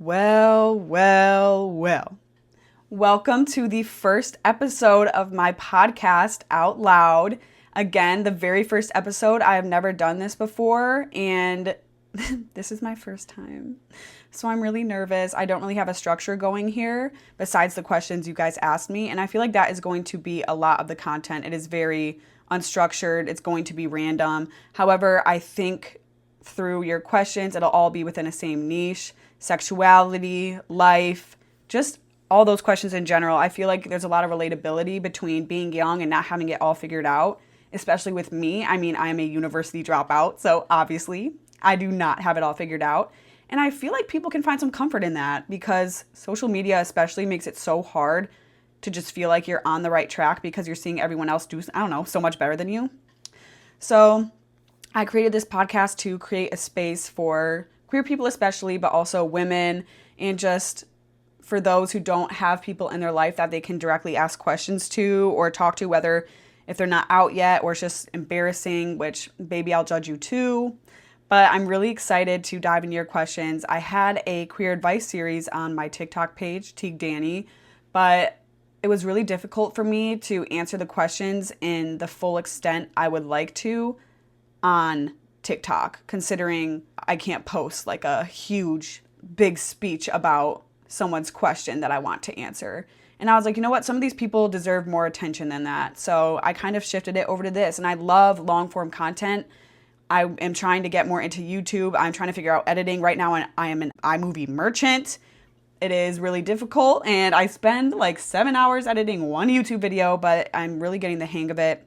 Well, well, well. Welcome to the first episode of my podcast, Out Loud. Again, the very first episode. I have never done this before, and this is my first time. So I'm really nervous. I don't really have a structure going here besides the questions you guys asked me, and I feel like that is going to be a lot of the content. It is very unstructured. It's going to be random. However, I think through your questions, it'll all be within the same niche: sexuality, life, just all those questions in general. I feel like there's a lot of relatability between being young and not having it all figured out, especially with me. I mean, I am a university dropout, so obviously I do not have it all figured out. And I feel like people can find some comfort in that because social media especially makes it so hard to just feel like you're on the right track because you're seeing everyone else do, I don't know, so much better than you. So I created this podcast to create a space for queer people especially, but also women, and just for those who don't have people in their life that they can directly ask questions to or talk to, whether if they're not out yet or it's just embarrassing, which baby, I'll judge you too. But I'm really excited to dive into your questions. I had a queer advice series on my TikTok page, Teague Danny, but it was really difficult for me to answer the questions in the full extent I would like to on TikTok, considering I can't post like a huge, big speech about someone's question that I want to answer. And I was like, you know what? Some of these people deserve more attention than that. So I kind of shifted it over to this. And I love long form content. I am trying to get more into YouTube. I'm trying to figure out editing. Right now, I am an iMovie merchant. It is really difficult. And I spend like 7 hours editing one YouTube video, but I'm really getting the hang of it.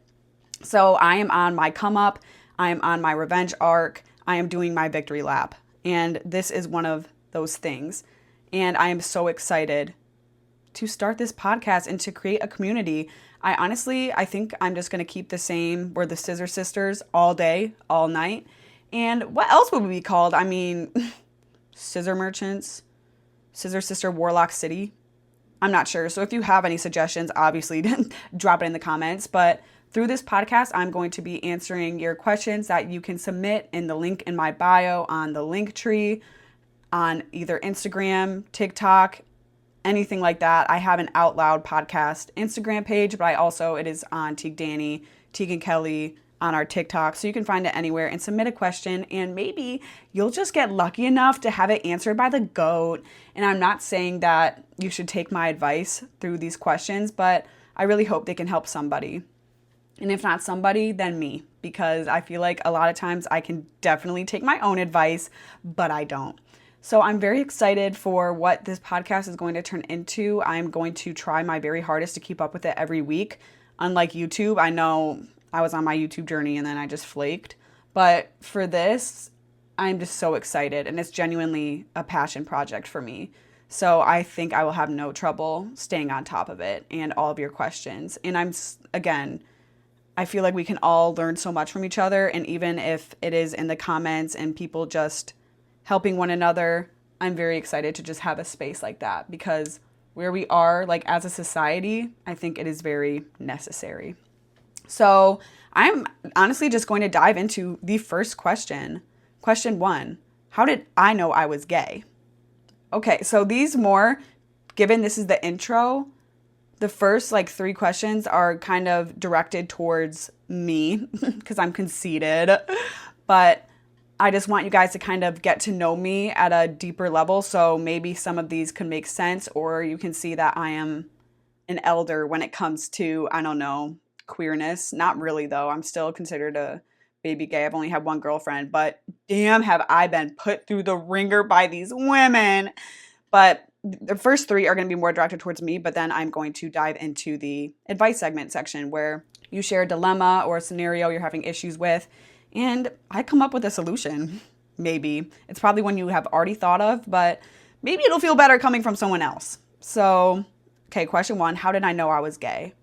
So I am on my come up. I am on my revenge arc. I am doing my victory lap. And this is one of those things. And I am so excited to start this podcast and to create a community. I think I'm just going to keep the same. We're the Scissor Sisters all day, all night. And what else would we be called? I mean, Scissor Merchants, Scissor Sister Warlock City. I'm not sure. So if you have any suggestions, obviously drop it in the comments. But through this podcast, I'm going to be answering your questions that you can submit in the link in my bio on the link tree, on either Instagram, TikTok, anything like that. I have an Out Loud podcast Instagram page, but it is on Teague Danny, Teague and Kelly on our TikTok. So you can find it anywhere and submit a question, and maybe you'll just get lucky enough to have it answered by the GOAT. And I'm not saying that you should take my advice through these questions, but I really hope they can help somebody. And if not somebody, then me, because I feel like a lot of times I can definitely take my own advice, but I don't. So I'm very excited for what this podcast is going to turn into. I'm going to try my very hardest to keep up with it every week. Unlike YouTube, I know I was on my YouTube journey and then I just flaked. But for this, I'm just so excited, and it's genuinely a passion project for me. So I think I will have no trouble staying on top of it and all of your questions. And I feel like we can all learn so much from each other. And even if it is in the comments and people just helping one another, I'm very excited to just have a space like that, because where we are, like as a society, I think it is very necessary. So I'm honestly just going to dive into the first question. Question 1, how did I know I was gay? Okay, so given this is the intro, the first 3 questions are kind of directed towards me because I'm conceited, but I just want you guys to kind of get to know me at a deeper level. So maybe some of these can make sense, or you can see that I am an elder when it comes to, I don't know, queerness. Not really though. I'm still considered a baby gay. I've only had one girlfriend, but damn, have I been put through the ringer by these women. But the first 3 are going to be more directed towards me, but then I'm going to dive into the advice segment section where you share a dilemma or a scenario you're having issues with, and I come up with a solution. Maybe. It's probably one you have already thought of, but maybe it'll feel better coming from someone else. So, okay, question 1, how did I know I was gay?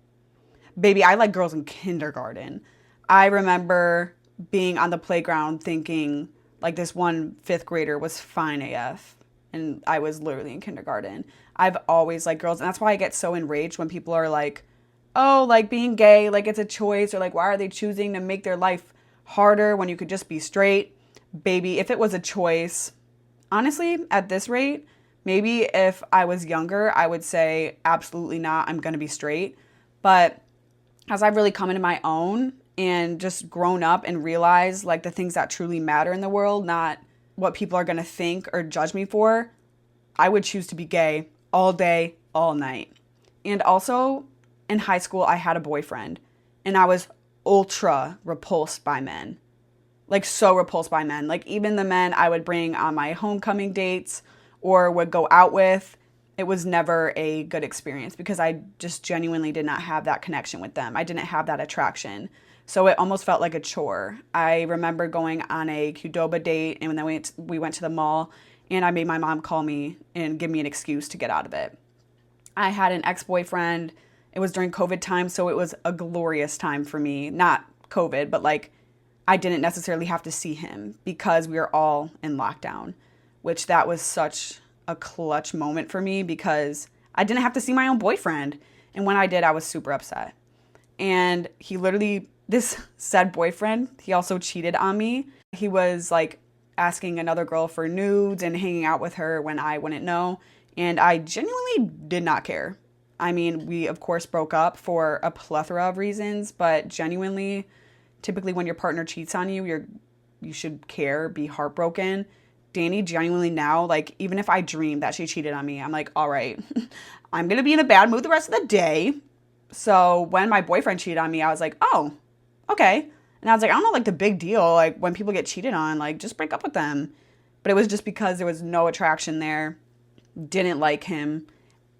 Baby, I liked girls in kindergarten. I remember being on the playground thinking like this one 5th grader was fine AF. And I was literally in kindergarten. I've always liked girls. And that's why I get so enraged when people are like, oh, like being gay, like it's a choice, or like, why are they choosing to make their life harder when you could just be straight? Baby, if it was a choice, honestly, at this rate, Maybe if I was younger, I would say absolutely not, I'm going to be straight. But as I've really come into my own and just grown up and realized like the things that truly matter in the world, not what people are going to think or judge me for, I would choose to be gay all day, all night. And also in high school, I had a boyfriend and I was ultra repulsed by men. Like so repulsed by men. Like even the men I would bring on my homecoming dates or would go out with, it was never a good experience because I just genuinely did not have that connection with them. I didn't have that attraction. So it almost felt like a chore. I remember going on a Qdoba date and then we went to the mall and I made my mom call me and give me an excuse to get out of it. I had an ex-boyfriend. It was during COVID time, so it was a glorious time for me. Not COVID, but like I didn't necessarily have to see him because we were all in lockdown, which that was such a clutch moment for me because I didn't have to see my own boyfriend. And when I did, I was super upset. And he literally, this said boyfriend, he also cheated on me. He was like asking another girl for nudes and hanging out with her when I wouldn't know. And I genuinely did not care. I mean, we of course broke up for a plethora of reasons, but genuinely, typically when your partner cheats on you, you should care, be heartbroken. Danny genuinely now, like even if I dream that she cheated on me, I'm like, all right, I'm going to be in a bad mood the rest of the day. So when my boyfriend cheated on me, I was like, oh, okay. And I was like, I don't know, like the big deal. Like when people get cheated on, like just break up with them. But it was just because there was no attraction there. Didn't like him.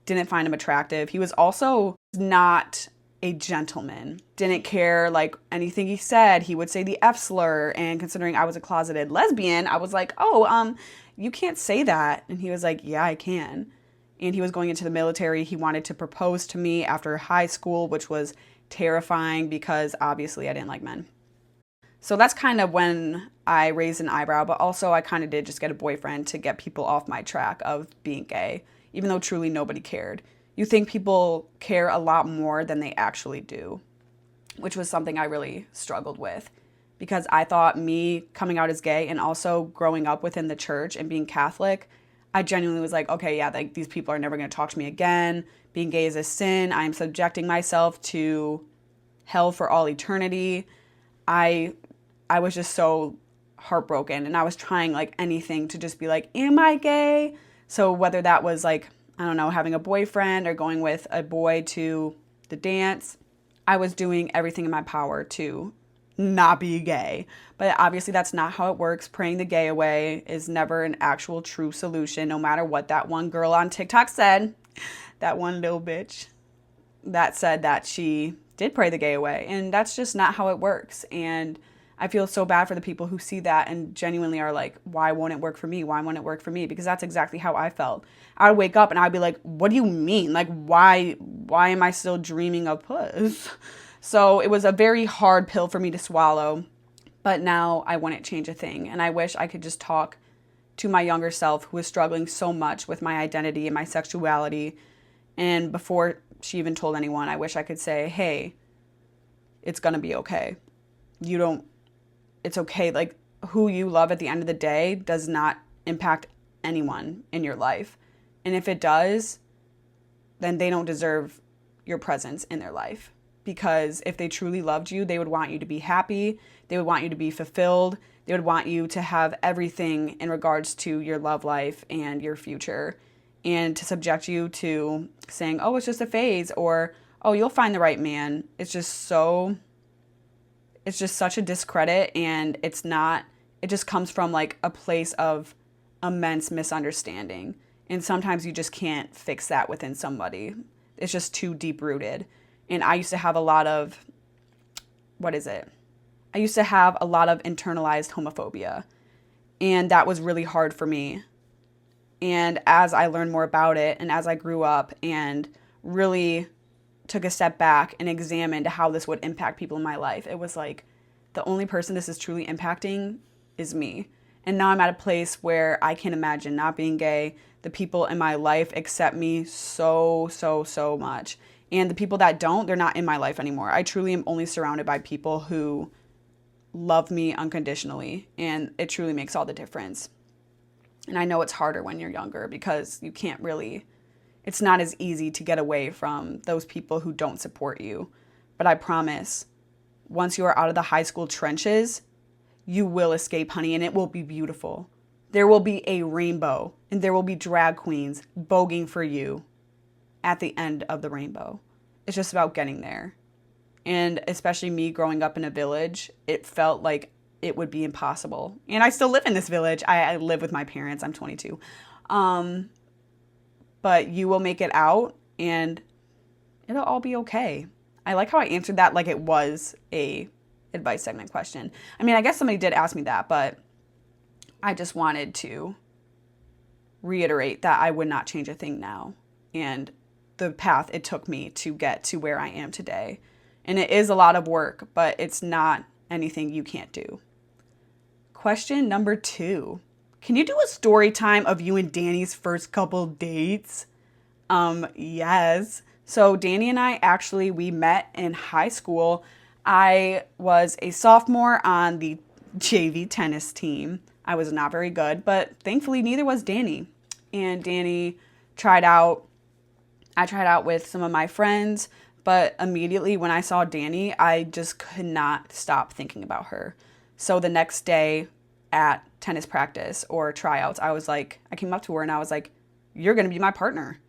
Didn't find him attractive. He was also not a gentleman. Didn't care like anything he said. He would say the F slur. And considering I was a closeted lesbian, I was like, oh, you can't say that. And he was like, yeah, I can. And he was going into the military. He wanted to propose to me after high school, which was terrifying because obviously I didn't like men. So that's kind of when I raised an eyebrow, but also I kind of did just get a boyfriend to get people off my track of being gay, even though truly nobody cared. You think people care a lot more than they actually do, which was something I really struggled with because I thought me coming out as gay and also growing up within the church and being Catholic, I genuinely was like, okay, yeah, like these people are never going to talk to me again. Being gay is a sin. I'm subjecting myself to hell for all eternity. I was just so heartbroken and I was trying like anything to just be like, am I gay? So whether that was like, I don't know, having a boyfriend or going with a boy to the dance, I was doing everything in my power to not be gay. But obviously that's not how it works. Praying the gay away is never an actual true solution, no matter what that one girl on TikTok said, that one little bitch that said that she did pray the gay away. And that's just not how it works. And I feel so bad for the people who see that and genuinely are like, why won't it work for me? Why won't it work for me? Because that's exactly how I felt. I would wake up and I'd be like, what do you mean? Like, why am I still dreaming of puss? So it was a very hard pill for me to swallow. But now I wouldn't change a thing. And I wish I could just talk to my younger self who was struggling so much with my identity and my sexuality. And before she even told anyone, I wish I could say, hey, it's going to be okay. It's okay. Like who you love at the end of the day does not impact anyone in your life. And if it does, then they don't deserve your presence in their life. Because if they truly loved you, they would want you to be happy. They would want you to be fulfilled. They would want you to have everything in regards to your love life and your future. And to subject you to saying, oh, it's just a phase, or, oh, you'll find the right man. It's just such a discredit, and it just comes from like a place of immense misunderstanding. And sometimes you just can't fix that within somebody. It's just too deep rooted. And I used to have a lot of, I used to have a lot of internalized homophobia. And that was really hard for me. And as I learned more about it, and as I grew up and really took a step back and examined how this would impact people in my life, it was like the only person this is truly impacting is me. And now I'm at a place where I can imagine not being gay. The people in my life accept me so much. And the people that don't, they're not in my life anymore. I truly am only surrounded by people who love me unconditionally. And it truly makes all the difference. And I know it's harder when you're younger because you can't really, it's not as easy to get away from those people who don't support you. But I promise, once you are out of the high school trenches, you will escape, honey, and it will be beautiful. There will be a rainbow, and there will be drag queens voguing for you at the end of the rainbow. It's just about getting there. And especially me growing up in a village, it felt like it would be impossible. And I still live in this village. I live with my parents. I'm 22. But you will make it out and it'll all be okay. I like how I answered that like it was a advice segment question. I mean, I guess somebody did ask me that, but I just wanted to reiterate that I would not change a thing now. And the path it took me to get to where I am today. And it is a lot of work, but it's not anything you can't do. Question number 2. Can you do a story time of you and Danny's first couple dates? Yes. So Danny and I we met in high school. I was a sophomore on the JV tennis team. I was not very good, but thankfully neither was Danny. And Danny tried out. I tried out with some of my friends, but immediately when I saw Danny, I just could not stop thinking about her. So the next day at tennis practice or tryouts, I came up to her and I was like, "You're going to be my partner."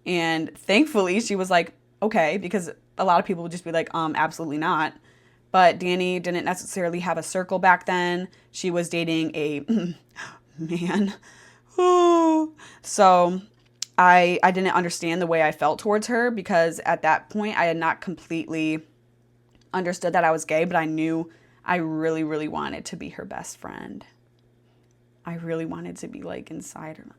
And thankfully she was like, "Okay," because a lot of people would just be like, absolutely not. But Danny didn't necessarily have a circle back then. She was dating a man. So I didn't understand the way I felt towards her because at that point I had not completely understood that I was gay, but I knew I really, really wanted to be her best friend. I really wanted to be like inside her.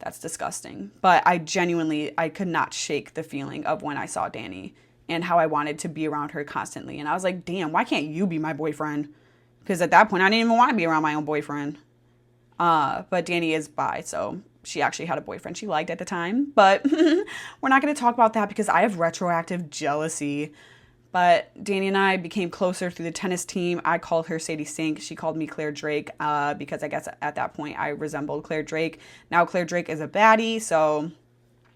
That's disgusting. But I could not shake the feeling of when I saw Danny and how I wanted to be around her constantly. And I was like, damn, why can't you be my boyfriend? Because at that point, I didn't even want to be around my own boyfriend. But Danny is bi, so she actually had a boyfriend she liked at the time. But we're not going to talk about that because I have retroactive jealousy. But Danny and I became closer through the tennis team. I called her Sadie Sink. She called me Claire Drake because I guess at that point I resembled Claire Drake. Now Claire Drake is a baddie, so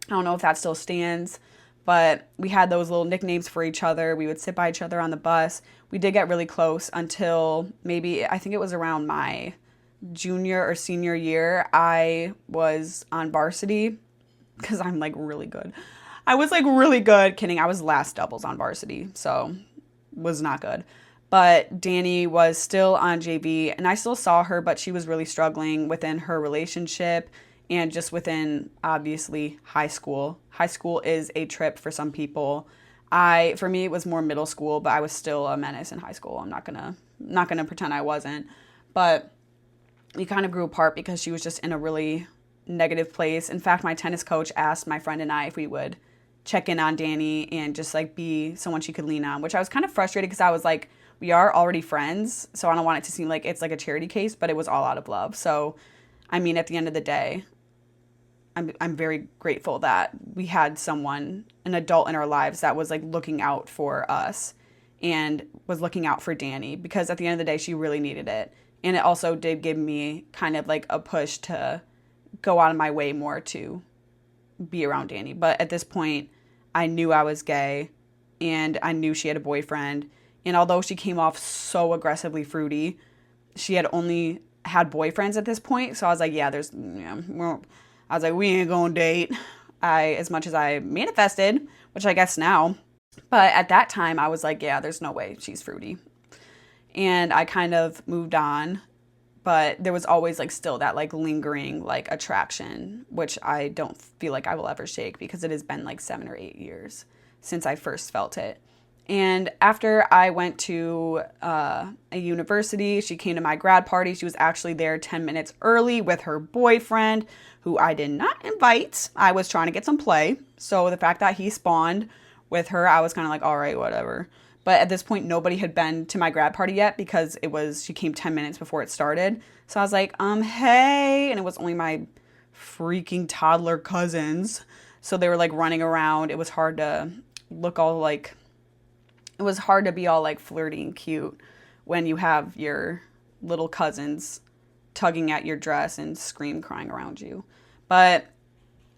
I don't know if that still stands. But we had those little nicknames for each other. We would sit by each other on the bus. We did get really close until I think it was around my junior or senior year. I was on varsity because I'm like really good. I was like really good. Kidding. I was last doubles on varsity, so was not good. But Danny was still on JV, and I still saw her, but she was really struggling within her relationship and just within, obviously, high school. High school is a trip for some people. For me, it was more middle school, but I was still a menace in high school. I'm not gonna pretend I wasn't. But we kind of grew apart because she was just in a really negative place. In fact, my tennis coach asked my friend and I if we would check in on Danny and just like be someone she could lean on, which I was kind of frustrated because I was like, we are already friends, so I don't want it to seem like it's like a charity case, but it was all out of love. So, I mean, at the end of the day, I'm very grateful that we had someone, an adult in our lives that was like looking out for us and was looking out for Danny because at the end of the day, she really needed it. And it also did give me kind of like a push to go out of my way more to be around Danny. But at this point, I knew I was gay and I knew she had a boyfriend. And although she came off so aggressively fruity, she had only had boyfriends at this point. So I was like, I was like, we ain't gonna date. As much as I manifested, which I guess now, but at that time I was like, yeah, there's no way she's fruity. And I kind of moved on, but there was always like still that like lingering like attraction, which I don't feel like I will ever shake because it has been like 7 or 8 years since I first felt it. And after I went to a university, she came to my grad party. She was actually there 10 minutes early with her boyfriend, who I did not invite. I was trying to get some play. So the fact that he spawned with her, I was kind of like, all right, whatever. But at this point, nobody had been to my grad party yet because she came 10 minutes before it started. So I was like, hey. And it was only my freaking toddler cousins. So they were like running around. It was hard to look all like... It was hard to be all like flirty and cute when you have your little cousins tugging at your dress and scream crying around you. But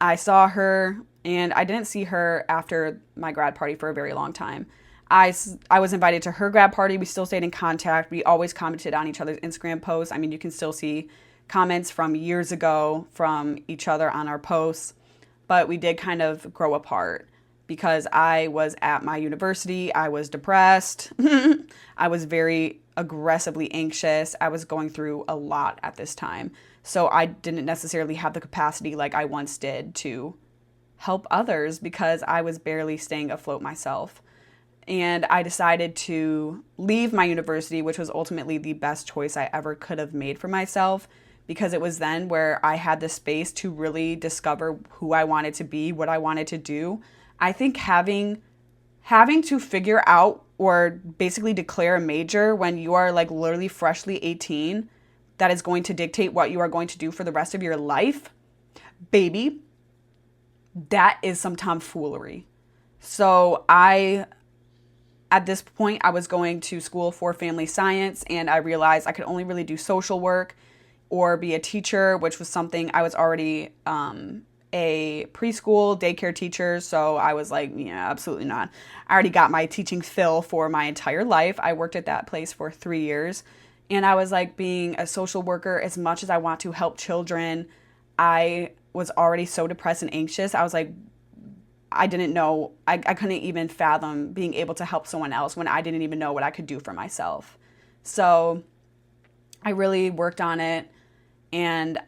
I saw her, and I didn't see her after my grad party for a very long time. I was invited to her grad party. We still stayed in contact. We always commented on each other's Instagram posts. I mean, you can still see comments from years ago from each other on our posts. But we did kind of grow apart because I was at my university. I was depressed. I was very aggressively anxious. I was going through a lot at this time. So I didn't necessarily have the capacity like I once did to help others because I was barely staying afloat myself. And I decided to leave my university, which was ultimately the best choice I ever could have made for myself, because it was then where I had the space to really discover who I wanted to be, what I wanted to do. I think having to figure out or basically declare a major when you are like literally freshly 18 that is going to dictate what you are going to do for the rest of your life, baby, that is some tomfoolery. So at this point, I was going to school for family science, and I realized I could only really do social work or be a teacher, which was something I was already a preschool daycare teacher. So I was like, yeah, absolutely not. I already got my teaching fill for my entire life. I worked at that place for 3 years. And I was like, being a social worker, as much as I want to help children, I was already so depressed and anxious. I was like, I didn't know, I couldn't even fathom being able to help someone else when I didn't even know what I could do for myself. So I really worked on it, and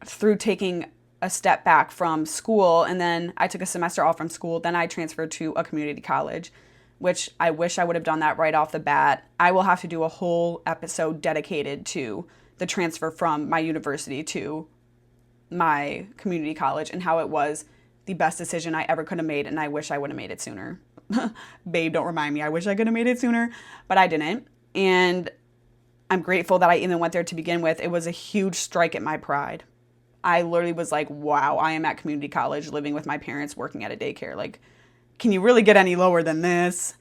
through taking a step back from school, and then I took a semester off from school, then I transferred to a community college, which I wish I would have done that right off the bat. I will have to do a whole episode dedicated to the transfer from my university to my community college and how it was the best decision I ever could have made, and I wish I would have made it sooner. Babe, don't remind me. I wish I could have made it sooner, but I didn't. And I'm grateful that I even went there to begin with. It was a huge strike at my pride. I literally was like, wow, I am at community college living with my parents working at a daycare. Like, can you really get any lower than this?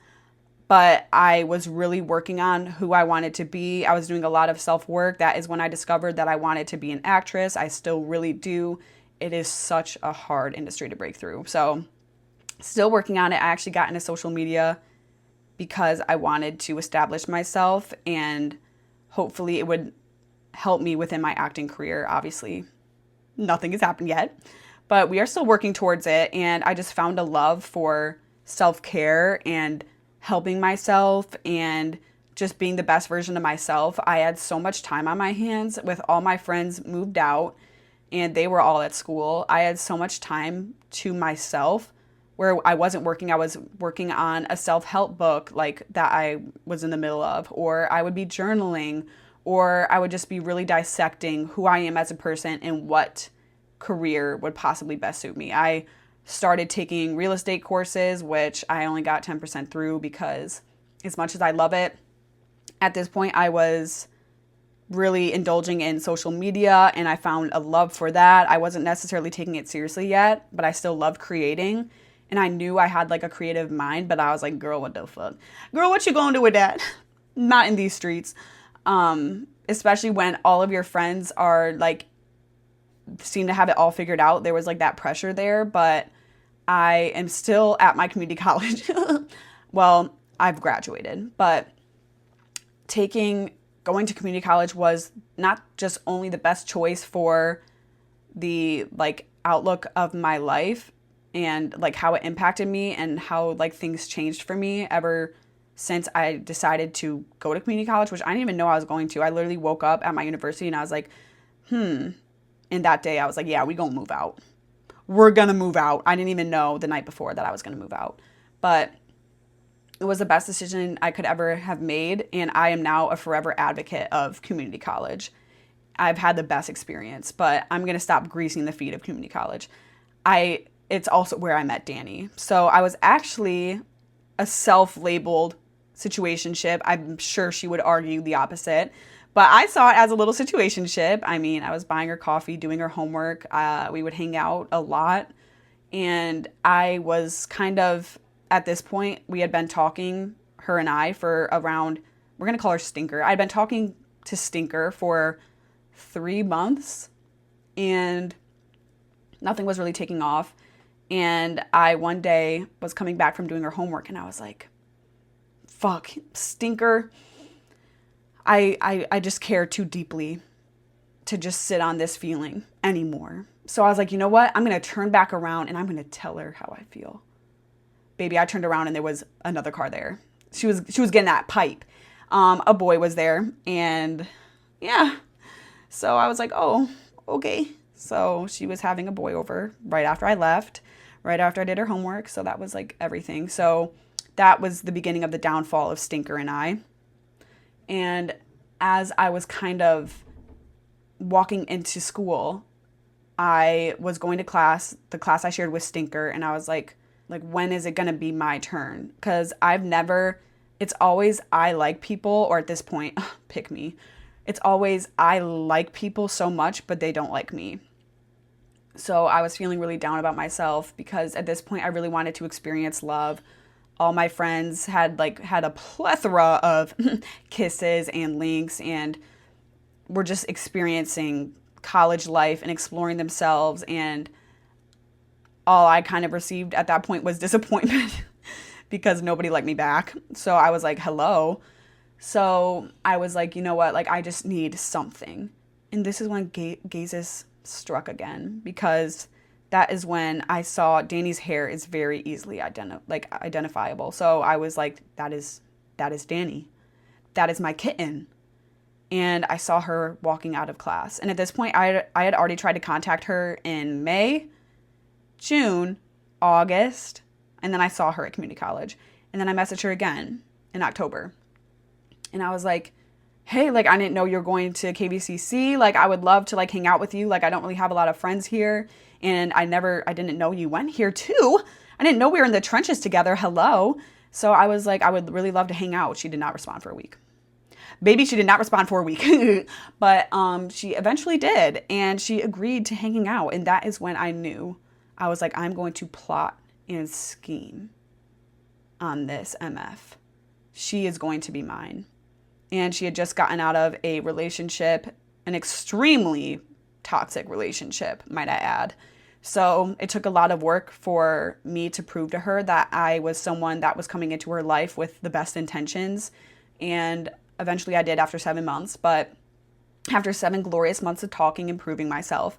But I was really working on who I wanted to be. I was doing a lot of self-work. That is when I discovered that I wanted to be an actress. I still really do. It is such a hard industry to break through. So still working on it. I actually got into social media because I wanted to establish myself, and hopefully it would help me within my acting career. Obviously, nothing has happened yet, but we are still working towards it. And I just found a love for self-care and helping myself and just being the best version of myself. I had so much time on my hands with all my friends moved out and they were all at school. I had so much time to myself where I wasn't working. I was working on a self-help book like that I was in the middle of, or I would be journaling, or I would just be really dissecting who I am as a person and what career would possibly best suit me. I started taking real estate courses, which I only got 10% through because as much as I love it, at this point I was really indulging in social media and I found a love for that. I wasn't necessarily taking it seriously yet, but I still loved creating. And I knew I had like a creative mind, but I was like, girl, what the fuck? Girl, what you gonna do with that? Not in these streets. Especially when all of your friends are like, seem to have it all figured out. There was like that pressure there, but I am still at my community college. Well, I've graduated, but going to community college was not just only the best choice for the like outlook of my life and like how it impacted me and how like things changed for me ever since I decided to go to community college, which I didn't even know I was going to. I literally woke up at my university and I was like, And that day I was like, yeah, we gonna move out. We're gonna move out. I didn't even know the night before that I was gonna move out. But it was the best decision I could ever have made. And I am now a forever advocate of community college. I've had the best experience, but I'm gonna stop greasing the feet of community college. It's also where I met Danny. So I was actually a self-labeled situationship. I'm sure she would argue the opposite. But I saw it as a little situationship. I mean, I was buying her coffee, doing her homework. We would hang out a lot. And I was kind of, at this point, we had been talking, her and I, for around, we're going to call her Stinker. I'd been talking to Stinker for 3 months and nothing was really taking off. And I one day was coming back from doing her homework and I was like, fuck, stinker. I just care too deeply to just sit on this feeling anymore. So I was like, you know what? I'm going to turn back around and I'm going to tell her how I feel. Baby, I turned around and there was another car there. She was getting that pipe. A boy was there and yeah. So I was like, oh, okay. So she was having a boy over right after I left, right after I did her homework. So that was like everything. So that was the beginning of the downfall of Stinker and I. And as I was kind of walking into school, I was going to class, the class I shared with Stinker, and I was like, when is it going to be my turn? Because it's always I like people, or at this point, pick me. It's always I like people so much, but they don't like me. So I was feeling really down about myself because at this point I really wanted to experience love. All my friends had a plethora of kisses and links and were just experiencing college life and exploring themselves, and all I kind of received at that point was disappointment because nobody liked me back. So I was like, hello. So I was like, you know what? Like, I just need something. And this is when gazes struck again, because that is when I saw Danny's hair is very easily identifiable. So I was like, that is Danny. That is my kitten. And I saw her walking out of class. And at this point, I had already tried to contact her in May, June, August, and then I saw her at community college. And then I messaged her again in October. And I was like, hey, like, I didn't know you're going to KVCC. Like, I would love to, like, hang out with you. Like, I don't really have a lot of friends here. And I didn't know you went here too. I didn't know we were in the trenches together. Hello. So I was like, I would really love to hang out. She did not respond for a week. Baby, she did not respond for a week. But she eventually did. And she agreed to hanging out. And that is when I knew. I was like, I'm going to plot and scheme on this MF. She is going to be mine. And she had just gotten out of a relationship, an extremely toxic relationship, might I add. So it took a lot of work for me to prove to her that I was someone that was coming into her life with the best intentions. And eventually I did after 7 months, but after 7 glorious months of talking and proving myself.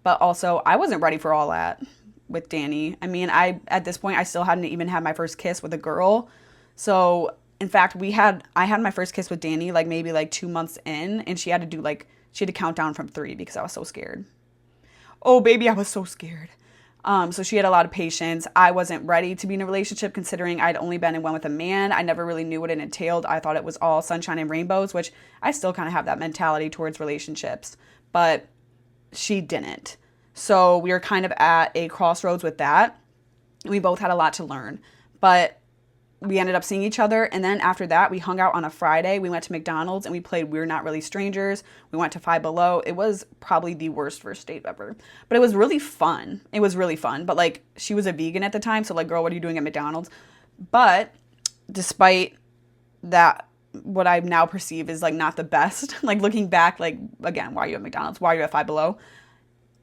But also I wasn't ready for all that with Danny. I mean, at this point, I still hadn't even had my first kiss with a girl. So in fact, I had my first kiss with Danny maybe 2 months in, and she had to count down from 3 because I was so scared. Oh, baby, I was so scared. So she had a lot of patience. I wasn't ready to be in a relationship considering I'd only been in one with a man. I never really knew what it entailed. I thought it was all sunshine and rainbows, which I still kind of have that mentality towards relationships, but she didn't. So we were kind of at a crossroads with that. We both had a lot to learn, but we ended up seeing each other. And then after that, we hung out on a Friday. We went to McDonald's and we played We're Not Really Strangers. We went to Five Below. It was probably the worst first date ever, but it was really fun. It was really fun. But she was a vegan at the time. So girl, what are you doing at McDonald's? But despite that, what I now perceive is not the best, looking back, again, why are you at McDonald's? Why are you at Five Below?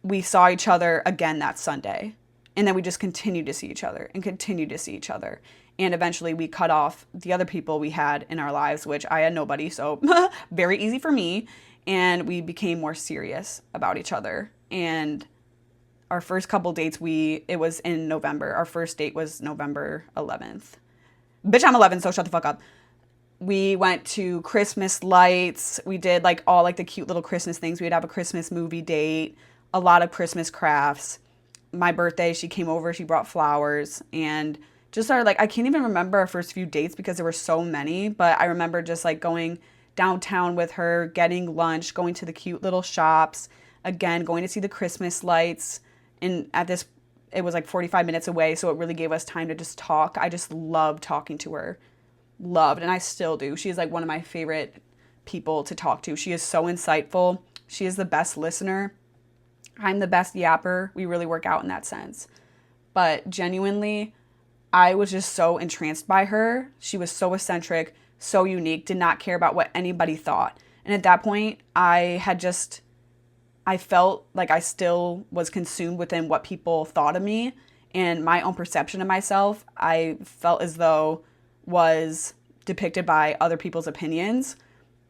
We saw each other again that Sunday. And then we just continued to see each other and continued to see each other. And eventually we cut off the other people we had in our lives, which I had nobody, so very easy for me. And we became more serious about each other. And our first couple dates, it was in November. Our first date was November 11th. Bitch, I'm 11, so shut the fuck up. We went to Christmas lights. We did all the cute little Christmas things. We'd have a Christmas movie date, a lot of Christmas crafts. My birthday, she came over, she brought flowers, and just started I can't even remember our first few dates because there were so many, but I remember just going downtown with her, getting lunch, going to the cute little shops, again, going to see the Christmas lights. And it was 45 minutes away, so it really gave us time to just talk. I just loved talking to her. Loved, and I still do. She is one of my favorite people to talk to. She is so insightful. She is the best listener. I'm the best yapper. We really work out in that sense. But genuinely, I was just so entranced by her. She was so eccentric, so unique, did not care about what anybody thought. And at that point, I had just I felt like I still was consumed within what people thought of me and my own perception of myself. I felt as though was depicted by other people's opinions.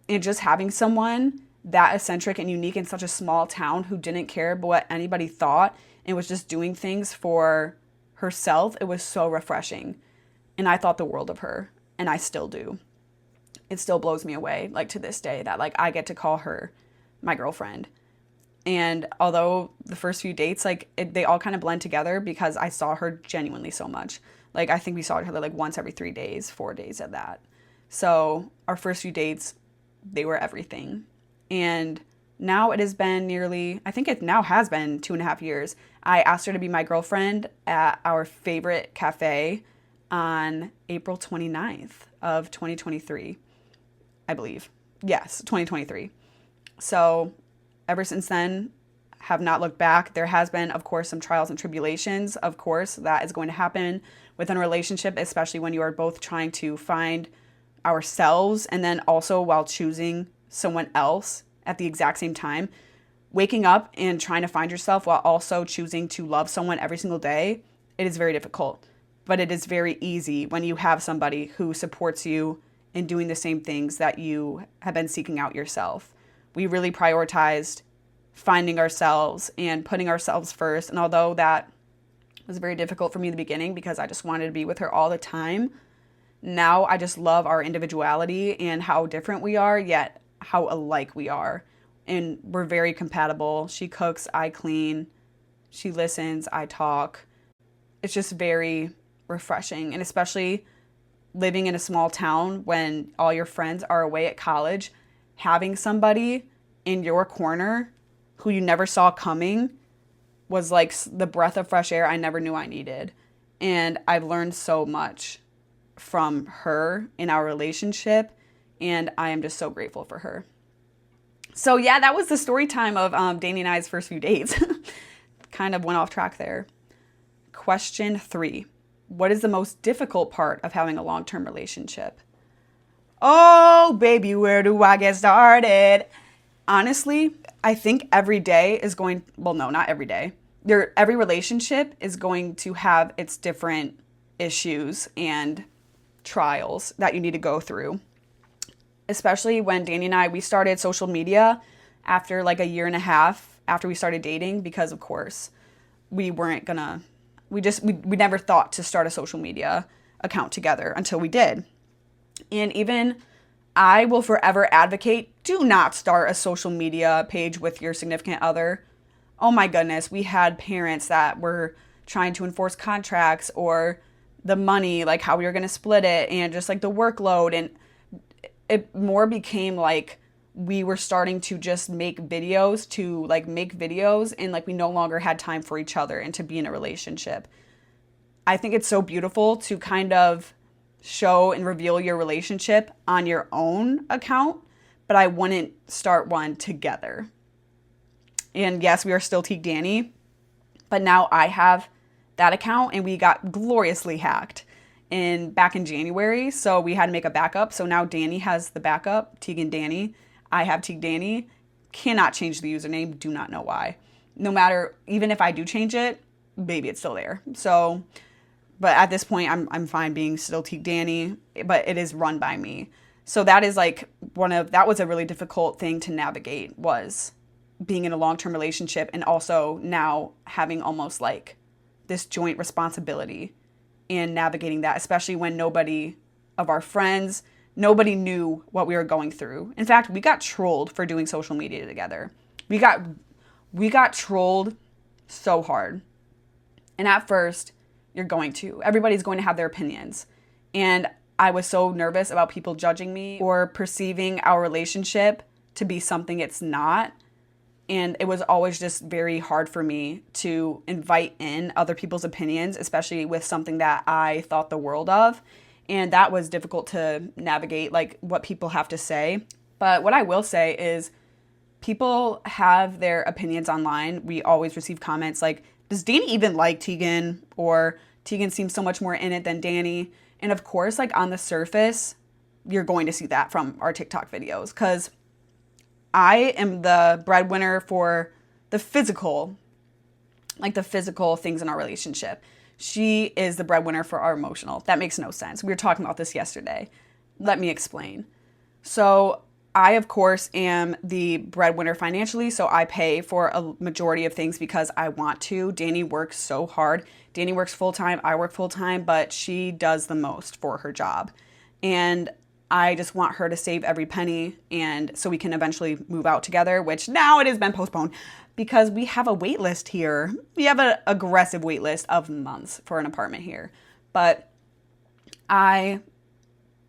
And just having someone that eccentric and unique in such a small town who didn't care what anybody thought and was just doing things for herself, it was so refreshing. And I thought the world of her, and I still do. It still blows me away, like to this day, that like I get to call her my girlfriend. And although the first few dates, they all kind of blend together because I saw her genuinely so much. Like, I think we saw each other like once every 3 days, 4 days at that. So our first few dates, they were everything. And now it has been I think it now has been 2.5 years. I asked her to be my girlfriend at our favorite cafe on April 29th of 2023, I believe. Yes, 2023. So ever since then, have not looked back. There has been, of course, some trials and tribulations. Of course, that is going to happen within a relationship, especially when you are both trying to find ourselves and then also while choosing someone else at the exact same time. Waking up and trying to find yourself while also choosing to love someone every single day, it is very difficult. But it is very easy when you have somebody who supports you in doing the same things that you have been seeking out yourself. We really prioritized finding ourselves and putting ourselves first. And although that was very difficult for me in the beginning because I just wanted to be with her all the time, now I just love our individuality and how different we are, yet how alike we are. And we're very compatible. She cooks, I clean. She listens, I talk. It's just very refreshing. And especially living in a small town when all your friends are away at college, having somebody in your corner who you never saw coming was like the breath of fresh air I never knew I needed. And I've learned so much from her in our relationship, and I am just so grateful for her. So yeah, that was the story time of Danny and I's first few dates. Kind of went off track there. Question 3. What is the most difficult part of having a long-term relationship? Oh, baby, where do I get started? Honestly, I think every day is going, well, no, not every day. Every relationship is going to have its different issues and trials that you need to go through. Especially when Danny and I, we started social media after like a year and a half after we started dating, because of course we never thought to start a social media account together until we did. And even I will forever advocate, do not start a social media page with your significant other. Oh my goodness, we had parents that were trying to enforce contracts or the money, like how we were going to split it, and just like the workload. And it more became like we were starting to just make videos and like we no longer had time for each other and to be in a relationship. I think it's so beautiful to kind of show and reveal your relationship on your own account, but I wouldn't start one together. And yes, we are still Teak Danny, but now I have that account and we got gloriously hacked back in January. So we had to make a backup. So now Danny has the backup, Tegan Danny. I have Teak Danny. Cannot change the username. Do not know why. No matter, even if I do change it, baby, it's still there. So, but at this point, I'm fine being still Teak Danny, but it is run by me. So that is like that was a really difficult thing to navigate, was being in a long-term relationship and also now having almost like this joint responsibility and navigating that, especially when nobody of our friends, nobody knew what we were going through. In fact, we got trolled for doing social media together. We got trolled so hard. And at first, everybody's going to have their opinions. And I was so nervous about people judging me or perceiving our relationship to be something it's not. And it was always just very hard for me to invite in other people's opinions, especially with something that I thought the world of. And that was difficult to navigate, like what people have to say. But what I will say is people have their opinions online. We always receive comments like, does Danny even like Tegan? Or Tegan seems so much more in it than Danny. And of course, like on the surface, you're going to see that from our TikTok videos, because I am the breadwinner for the physical, like the physical things in our relationship. She is the breadwinner for our emotional. That makes no sense. We were talking about this yesterday. Let me explain. So I, of course, am the breadwinner financially, so I pay for a majority of things because I want to. Danny works so hard. Danny works full-time, I work full-time, but she does the most for her job. And I just want her to save every penny, and so we can eventually move out together, which now it has been postponed because we have a wait list here. We have an aggressive wait list of months for an apartment here. But I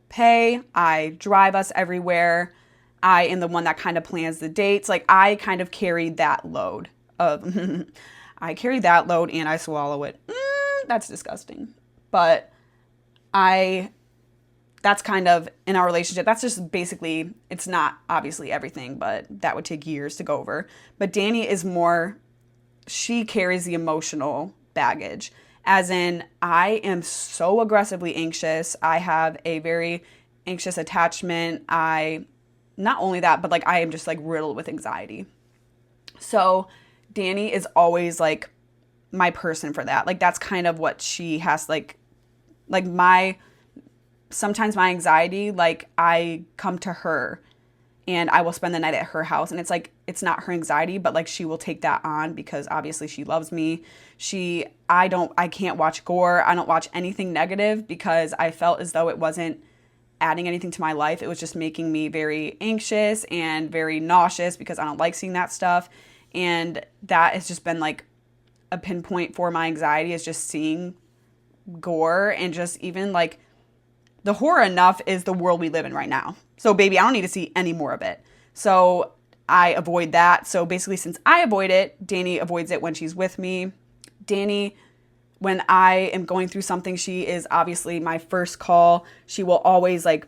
pay, I drive us everywhere. I am the one that kind of plans the dates. Like, I kind of carry that load of, I carry that load and I swallow it. That's disgusting. But that's kind of in our relationship. That's just basically, it's not obviously everything, but that would take years to go over. But Danny is more, she carries the emotional baggage. As in, I am so aggressively anxious. I have a very anxious attachment. Not only that, but like I am just like riddled with anxiety. So Danny is always like my person for that. Like that's kind of what she has sometimes my anxiety, like I come to her and I will spend the night at her house, and it's like, it's not her anxiety, but like she will take that on because obviously she loves me. I can't watch gore. I don't watch anything negative because I felt as though it wasn't adding anything to my life. It was just making me very anxious and very nauseous because I don't like seeing that stuff. And that has just been like a pinpoint for my anxiety, is just seeing gore, and just even like the horror enough is the world we live in right now. So baby, I don't need to see any more of it. So I avoid that. So basically, since I avoid it, Danny avoids it when she's with me. Danny, when I am going through something, she is obviously my first call. She will always like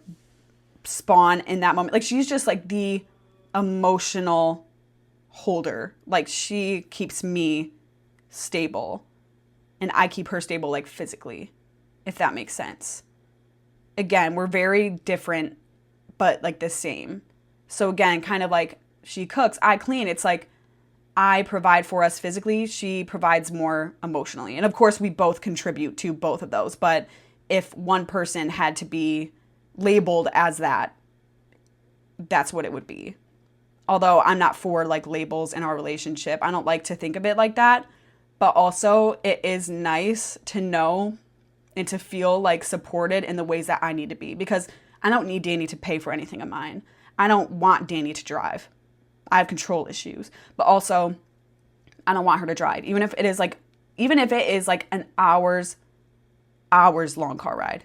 spawn in that moment. Like she's just like the emotional holder. Like she keeps me stable and I keep her stable, like physically, if that makes sense. Again, we're very different, but like the same. So again, kind of like she cooks, I clean. It's like I provide for us physically, she provides more emotionally. And of course, we both contribute to both of those. But if one person had to be labeled as that, that's what it would be. Although I'm not for like labels in our relationship. I don't like to think of it like that. But also, it is nice to know and to feel like supported in the ways that I need to be, because I don't need Danny to pay for anything of mine. I don't want Danny to drive. I have control issues, but also I don't want her to drive. Even if it is like an hours long car ride,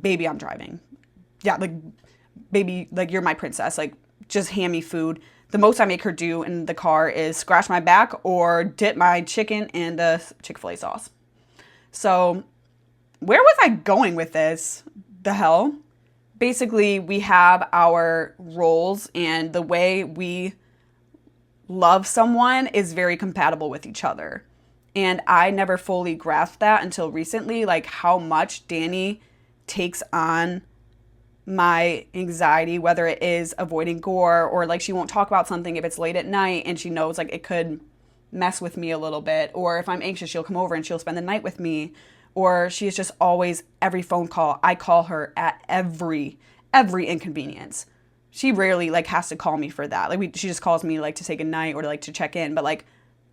baby, I'm driving. Yeah. Like baby, like you're my princess. Like just hand me food. The most I make her do in the car is scratch my back or dip my chicken in the Chick-fil-A sauce. So where was I going with this? The hell? Basically, we have our roles, and the way we love someone is very compatible with each other. And I never fully grasped that until recently, like how much Danny takes on my anxiety, whether it is avoiding gore or like she won't talk about something if it's late at night and she knows like it could mess with me a little bit. Or if I'm anxious, she'll come over and she'll spend the night with me. Or she's just always, every phone call, I call her at every inconvenience. She rarely like has to call me for that. Like she just calls me like to say goodnight or to like to check in. But like,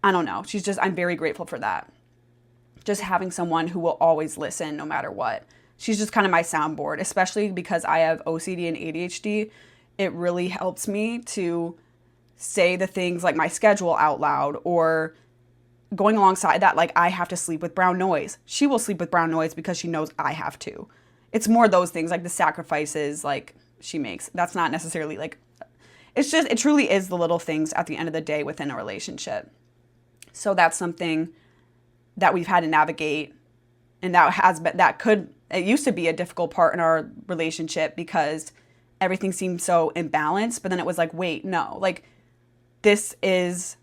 I don't know. I'm very grateful for that. Just having someone who will always listen no matter what. She's just kind of my soundboard, especially because I have OCD and ADHD. It really helps me to say the things like my schedule out loud, or going alongside that, like I have to sleep with brown noise. She will sleep with brown noise because she knows I have to. It's more those things, like the sacrifices like she makes. That's not necessarily like, it truly is the little things at the end of the day within a relationship. So that's something that we've had to navigate, and it used to be a difficult part in our relationship because everything seemed so imbalanced, but then it was like, wait, no, like this is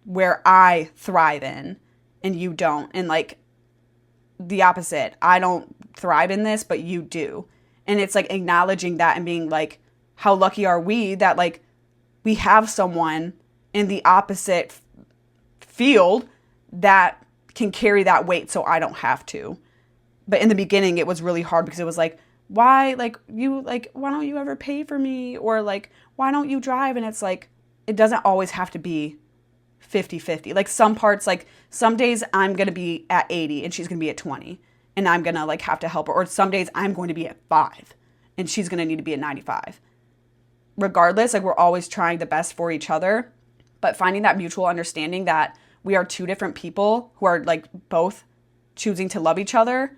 where I thrive in and you don't. And like the opposite, I don't thrive in this, but you do. And it's like acknowledging that and being like, how lucky are we that like we have someone in the opposite field that can carry that weight so I don't have to. But in the beginning, it was really hard because it was like, why, like, why don't you ever pay for me? Or like, why don't you drive? And it's like, it doesn't always have to be 50-50. Like some parts, like some days I'm going to be at 80 and she's going to be at 20 and I'm going to like have to help her. Or some days I'm going to be at 5 and she's going to need to be at 95. Regardless, like we're always trying the best for each other, but finding that mutual understanding that we are two different people who are like both choosing to love each other,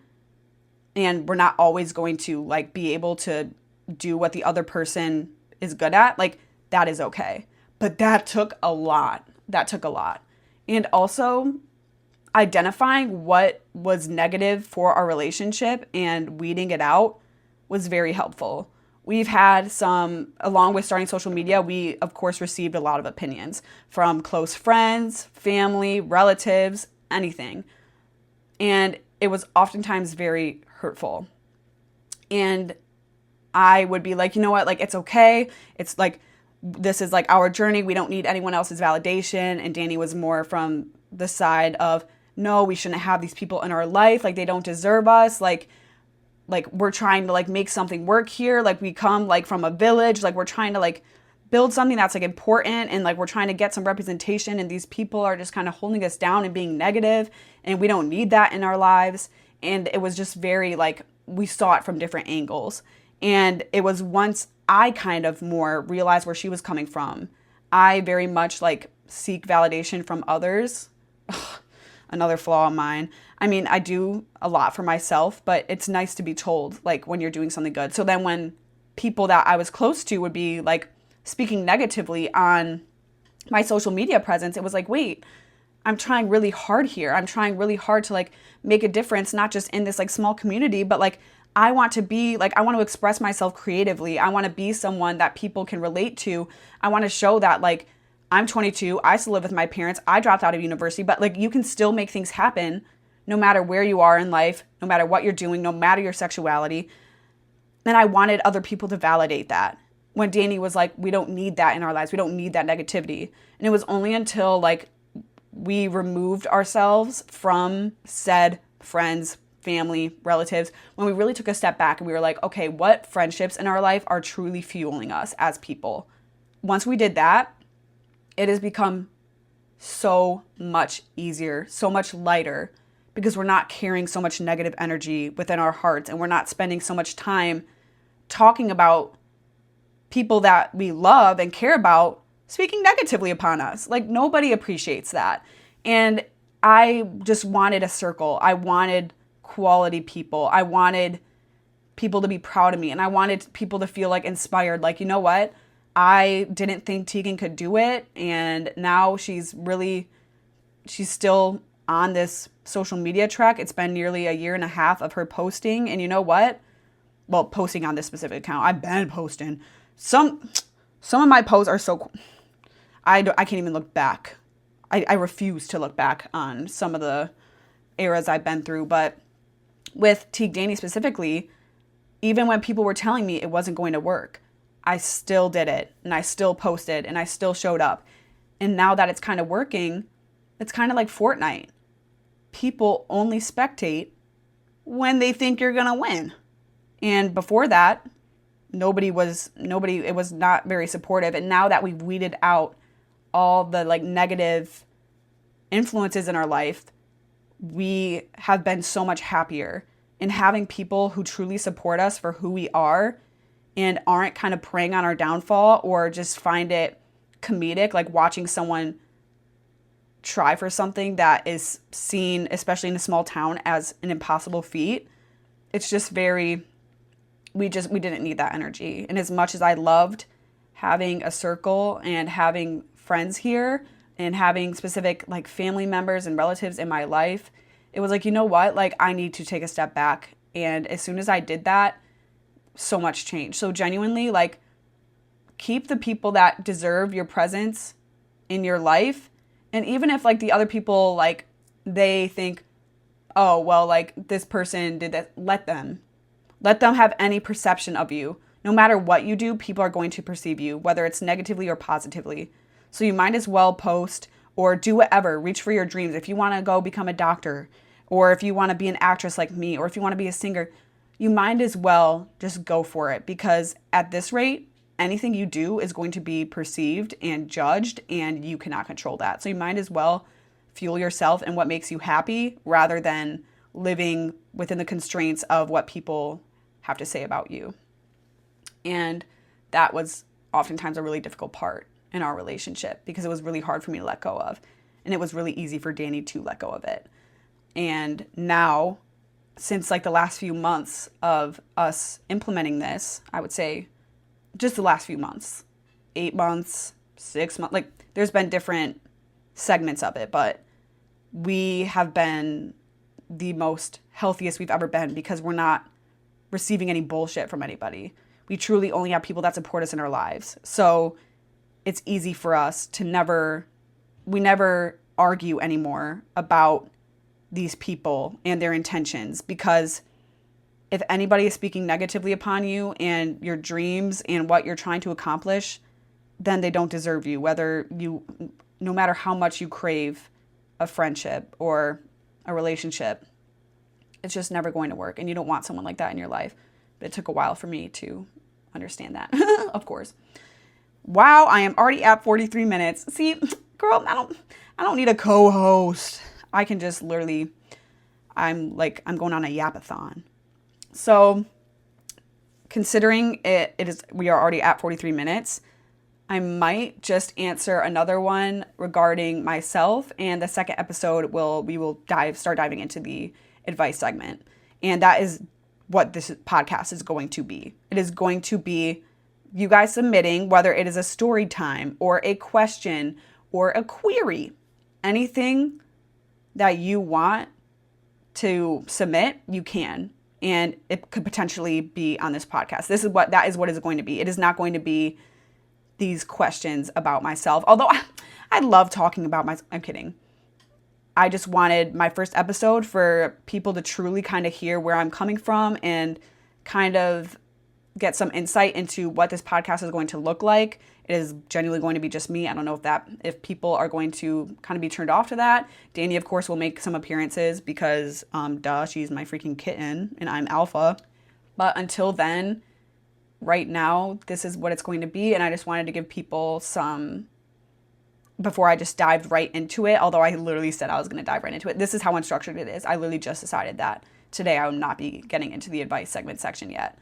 and we're not always going to like be able to do what the other person is good at. Like that is okay. But that took a lot. And also identifying what was negative for our relationship and weeding it out was very helpful. We've had some, along with starting social media, we of course received a lot of opinions from close friends, family, relatives, anything. And it was oftentimes very hurtful. And I would be like, you know what, like it's okay. It's like, this is like our journey. We don't need anyone else's validation. And Danny was more from the side of, no, we shouldn't have these people in our life. Like they don't deserve us. Like we're trying to like make something work here. Like we come like from a village. Like we're trying to like build something that's like important. And like we're trying to get some representation. And these people are just kind of holding us down and being negative. And we don't need that in our lives. And it was just very like, we saw it from different angles. And it was once I kind of more realized where she was coming from. I very much like seek validation from others. Ugh, another flaw of mine. I mean, I do a lot for myself, but it's nice to be told like when you're doing something good. So then when people that I was close to would be like speaking negatively on my social media presence, it was like, wait, I'm trying really hard here. I'm trying really hard to like make a difference, not just in this like small community, but like I want to be like, I want to express myself creatively. I want to be someone that people can relate to. I want to show that like I'm 22. I still live with my parents. I dropped out of university, but like you can still make things happen no matter where you are in life, no matter what you're doing, no matter your sexuality. And I wanted other people to validate that. When Danny was like, we don't need that in our lives. We don't need that negativity. And it was only until like we removed ourselves from said friends, family, relatives, when we really took a step back and we were like, okay, what friendships in our life are truly fueling us as people? Once we did that, it has become so much easier, so much lighter, because we're not carrying so much negative energy within our hearts, and we're not spending so much time talking about people that we love and care about speaking negatively upon us. Like nobody appreciates that. And I just wanted a circle. I wanted quality people. I wanted people to be proud of me, and I wanted people to feel like inspired. Like, you know what? I didn't think Tegan could do it, and now she's still on this social media track. It's been nearly a year and a half of her posting, and you know what? Well, posting on this specific account. I've been posting. Some of my posts are so cool. I can't even look back. I refuse to look back on some of the eras I've been through, but with Teague Danny specifically, even when people were telling me it wasn't going to work, I still did it, and I still posted, and I still showed up. And now that it's kind of working, it's kind of like Fortnite. People only spectate when they think you're going to win. And before that, it was not very supportive. And now that we've weeded out all the like negative influences in our life, we have been so much happier. And having people who truly support us for who we are and aren't kind of preying on our downfall or just find it comedic, like watching someone try for something that is seen, especially in a small town, as an impossible feat. It's just we didn't need that energy. And as much as I loved having a circle and having friends here and having specific like family members and relatives in my life, it was like, you know what? Like I need to take a step back. And as soon as I did that, so much changed. So genuinely, like, keep the people that deserve your presence in your life. And even if like the other people, like they think, oh, well, like this person did that, let them have any perception of you. No matter what you do, people are going to perceive you, whether it's negatively or positively. So you might as well post or do whatever, reach for your dreams. If you want to go become a doctor, or if you want to be an actress like me, or if you want to be a singer, you might as well just go for it, because at this rate, anything you do is going to be perceived and judged, and you cannot control that. So you might as well fuel yourself in what makes you happy rather than living within the constraints of what people have to say about you. And that was oftentimes a really difficult part in our relationship, because it was really hard for me to let go of. And it was really easy for Danny to let go of it. And now, since like the last few months of us implementing this, I would say just the last few months, 8 months, 6 months, like there's been different segments of it, but we have been the most healthiest we've ever been, because we're not receiving any bullshit from anybody. We truly only have people that support us in our lives. So it's easy for us to we never argue anymore about these people and their intentions, because if anybody is speaking negatively upon you and your dreams and what you're trying to accomplish, then they don't deserve you, no matter how much you crave a friendship or a relationship. It's just never going to work, and you don't want someone like that in your life. But it took a while for me to understand that, of course. Wow, I am already at 43 minutes. See, girl, I don't need a co-host. I can just literally, I'm going on a yapathon. So considering we are already at 43 minutes, I might just answer another one regarding myself, and the second episode we will start diving into the advice segment. And that is what this podcast is going to be. It is going to be you guys submitting, whether it is a story time or a question or a query, anything that you want to submit, you can. And it could potentially be on this podcast. That is what it's going to be. It is not going to be these questions about myself. Although I love talking about myself. I'm kidding. I just wanted my first episode for people to truly kind of hear where I'm coming from and kind of get some insight into what this podcast is going to look like. It is genuinely going to be just me. I don't know if people are going to kind of be turned off to that. Danny, of course, will make some appearances because, she's my freaking kitten and I'm alpha. But until then, right now, this is what it's going to be. And I just wanted to give people some, before I just dived right into it, although I literally said I was going to dive right into it. This is how unstructured it is. I literally just decided that today I will not be getting into the advice segment section yet.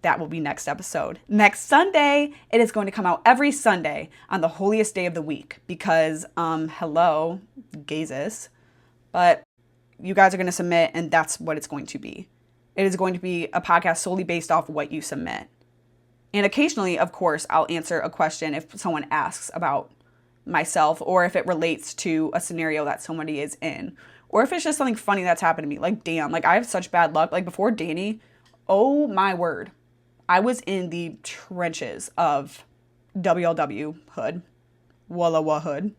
That will be next episode. Next Sunday, it is going to come out every Sunday on the holiest day of the week because, hello, gazes. But you guys are going to submit, and that's what it's going to be. It is going to be a podcast solely based off what you submit. And occasionally, of course, I'll answer a question if someone asks about myself, or if it relates to a scenario that somebody is in, or if it's just something funny that's happened to me. Like, damn, like I have such bad luck. Like before Danny, oh my word, I was in the trenches of WLW hood, Walla Wah hood,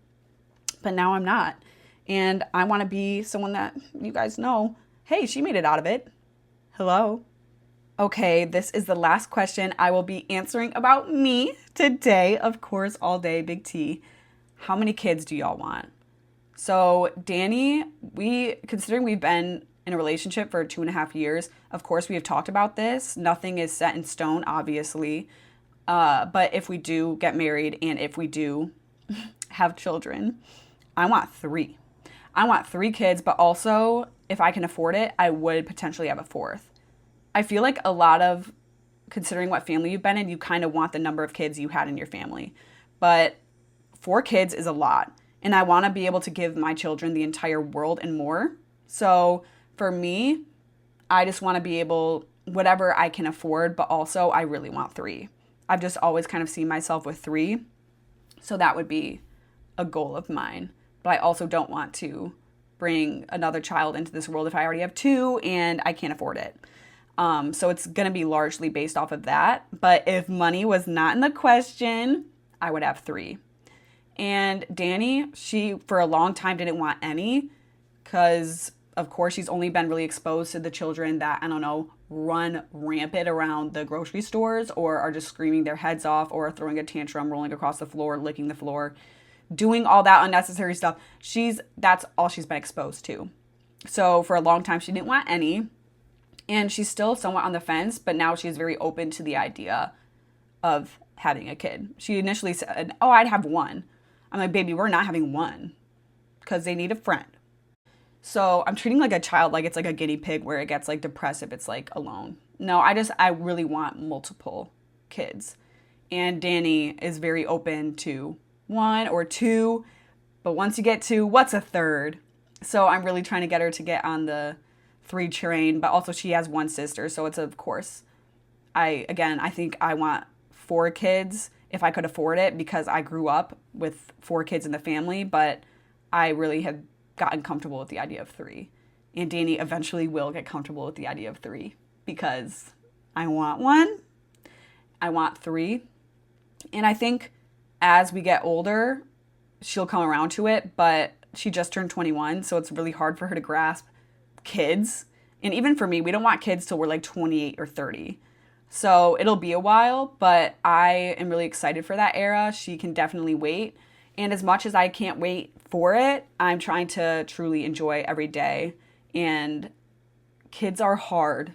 but now I'm not. And I want to be someone that you guys know, hey, she made it out of it. Hello. Okay, this is the last question I will be answering about me today. Of course, all day, big T. How many kids do y'all want? So Danny, considering we've been in a relationship for 2.5 years, of course we have talked about this. Nothing is set in stone, obviously. But if we do get married and if we do have children, I want 3. I want 3 kids, but also if I can afford it, I would potentially have a 4th. I feel like a lot of, considering what family you've been in, you kind of want the number of kids you had in your family. But 4 kids is a lot. And I want to be able to give my children the entire world and more. So for me, I just want to be able, whatever I can afford, but also I really want 3. I've just always kind of seen myself with 3. So that would be a goal of mine. But I also don't want to bring another child into this world if I already have 2 and I can't afford it. So it's going to be largely based off of that. But if money was not in the question, I would have 3. And Danny, she for a long time didn't want any because, of course, she's only been really exposed to the children that, I don't know, run rampant around the grocery stores or are just screaming their heads off or throwing a tantrum, rolling across the floor, licking the floor, doing all that unnecessary stuff. That's all she's been exposed to. So for a long time, she didn't want any. And she's still somewhat on the fence, but now she's very open to the idea of having a kid. She initially said, oh, I'd have one. I'm like, baby, we're not having one because they need a friend. So I'm treating like a child, like it's like a guinea pig where it gets like depressed if it's like alone. No, I really want multiple kids. And Danny is very open to one or two, but once you get two, what's a third? So I'm really trying to get her to get on the 3 train, but also she has one sister, so it's of course, I think I want 4 kids if I could afford it because I grew up with 4 kids in the family, but I really have gotten comfortable with the idea of 3. And Danny eventually will get comfortable with the idea of 3 because I want one, I want 3, and I think as we get older, she'll come around to it, but she just turned 21, so it's really hard for her to grasp kids. And even for me, we don't want kids till we're like 28 or 30. So it'll be a while, but I am really excited for that era. She can definitely wait. And as much as I can't wait for it, I'm trying to truly enjoy every day. And kids are hard.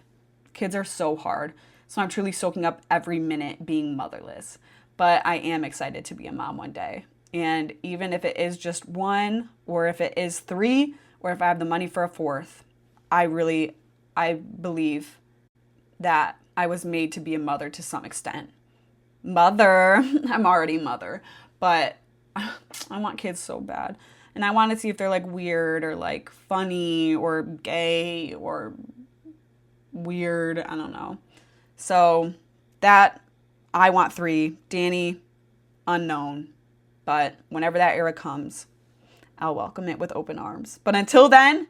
Kids are so hard. So I'm truly soaking up every minute being motherless. But I am excited to be a mom one day. And even if it is just 1, or if it is 3, or if I have the money for a 4th, I believe that I was made to be a mother to some extent. Mother, I'm already mother, but I want kids so bad. And I want to see if they're like weird or like funny or gay or weird. I don't know. So that, I want 3. Danny, unknown. But whenever that era comes, I'll welcome it with open arms. But until then,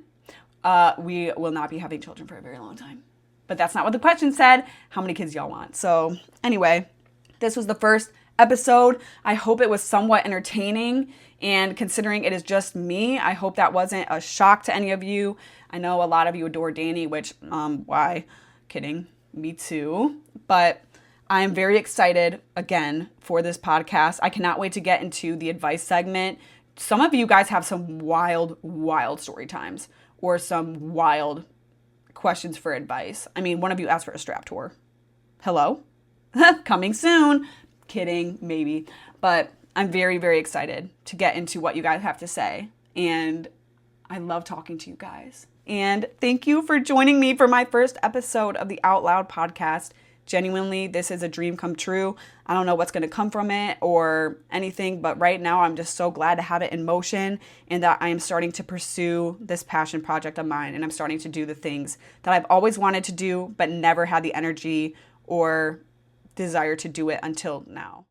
we will not be having children for a very long time. But that's not what the question said. How many kids y'all want? So anyway, this was the first episode. I hope it was somewhat entertaining. And considering it is just me, I hope that wasn't a shock to any of you. I know a lot of you adore Danny, which, why? Kidding. Me too. But I am very excited, again, for this podcast. I cannot wait to get into the advice segment. Some of you guys have some wild, wild story times or some wild questions for advice. I mean, one of you asked for a strap tour. Hello? Coming soon. Kidding, maybe. But I'm very, very excited to get into what you guys have to say. And I love talking to you guys. And thank you for joining me for my first episode of the Out Loud podcast. Genuinely, this is a dream come true. I don't know what's going to come from it or anything, but right now I'm just so glad to have it in motion and that I am starting to pursue this passion project of mine, and I'm starting to do the things that I've always wanted to do but never had the energy or desire to do it until now.